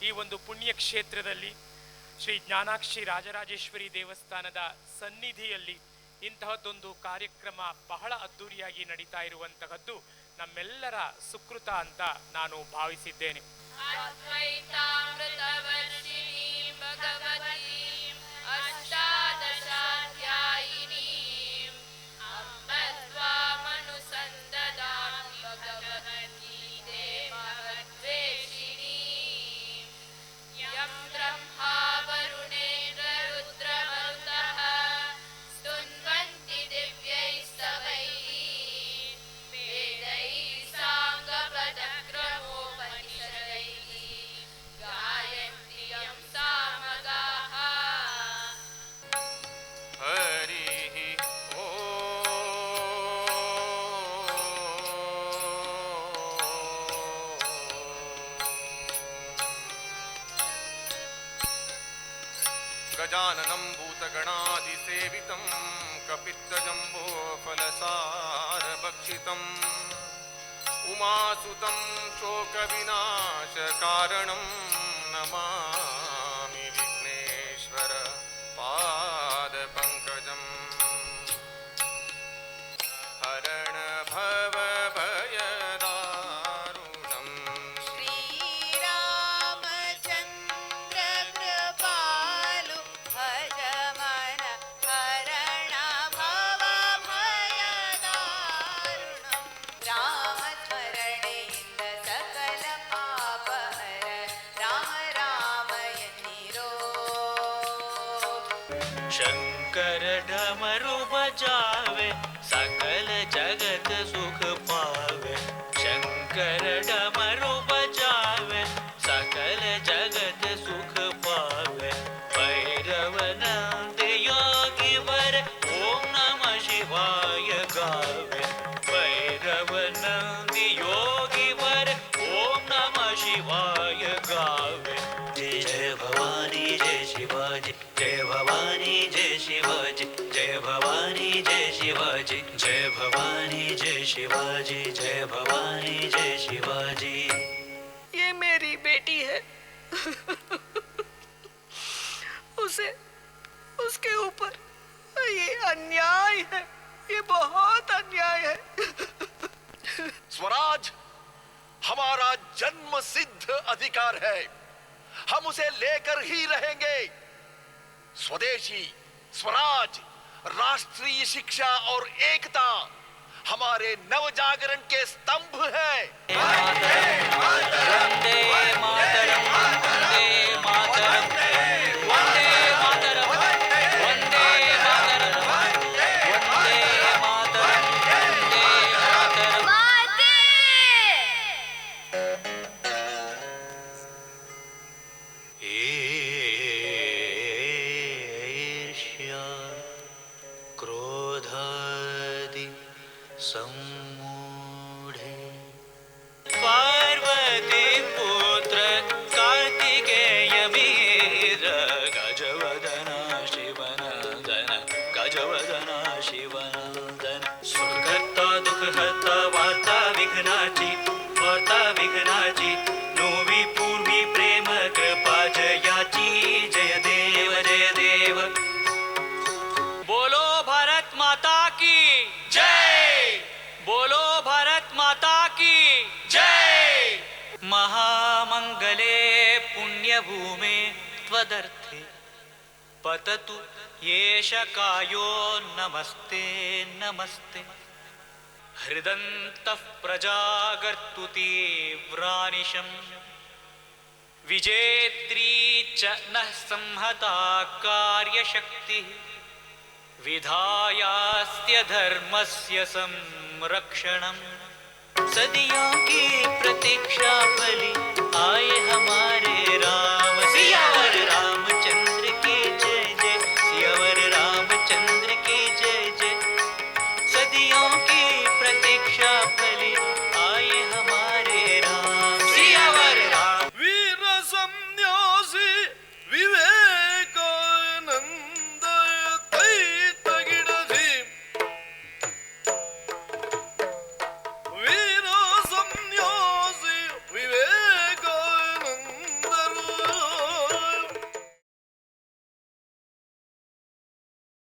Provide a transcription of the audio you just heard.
ಈ ಒಂದು ಪುಣ್ಯ ಕ್ಷೇತ್ರದಲ್ಲಿ ಶ್ರೀ ಜ್ಞಾನಾಕ್ಷಿ ರಾಜರಾಜೇಶ್ವರಿ ದೇವಸ್ಥಾನದ ಸನ್ನಿಧಿಯಲ್ಲಿ ಇಂತಹದ್ದೊಂದು ಕಾರ್ಯಕ್ರಮ ಬಹಳ ಅದ್ದೂರಿಯಾಗಿ ನಡೀತಾ ಇರುವಂತಹದ್ದು ನಮ್ಮೆಲ್ಲರ ಸುಕೃತ ಅಂತ ನಾನು ಭಾವಿಸಿದ್ದೇನೆ. गजाननं भूतगणादिसेवितं कपित्तजम्बोफलसारभक्षितम् उमासुतं शोकविनाशकारणं नमामि विघ्नेश्वर पादपङ्कजम् हरण भव शंकर डमरू बजावे सकल जगत सुख पावे। शंकर डमरू बजावे सकल जगत सुख पावे। भैरव नंद योगी वर ओम नमः शिवाय गावे। भैरव नंद योगी वर ओम नमः शिवाय गावे। जय जय भवानी जय शिवाजी जय भवानी जय शिवाजी जय भवानी जय शिवाजी जय भवानी जय शिवाजी जय भवानी जय शिवाजी। ये मेरी बेटी है उसे उसके ऊपर ये अन्याय है, ये बहुत अन्याय है। स्वराज हमारा जन्म सिद्ध अधिकार है, हम उसे लेकर ही रहेंगे। स्वदेशी स्वराज राष्ट्रीय शिक्षा और एकता हमारे नवजागरण के स्तंभ है। वंदे मातरम वंदे मातरम वंदे मातरम वंदे मातरम वंदे मातरम क्रोधादि सम्मूढ़े पार्वती पुत्र कार्तिकेय वीर गजवदना शिवनंदन गजवदना शिवनंदन। सुखहर्ता दुःखहर्ता वार्ता विघ्नाची नोवी पूर्वी प्रेम कृपा जयाची। जय देव जय देव। बोलो भारत माता की जय। बोलो भारत माता की जय। महामंगले पुण्यभूमे त्वदर्थे पततु येष कायो नमस्ते नमस्ते। हृदन्तः प्रजागर्तु तीव्रानिशम् विजेत्री च नः संहता कार्यशक्तिः। विधायास्त्य धर्मस्य संरक्षणम्। सदियों की प्रतीक्षा फली आए हमारे राम। सियावर रामचंद्र की जय जय सियावर रामचंद्र की जय जय। सदियों की प्रतीक्षा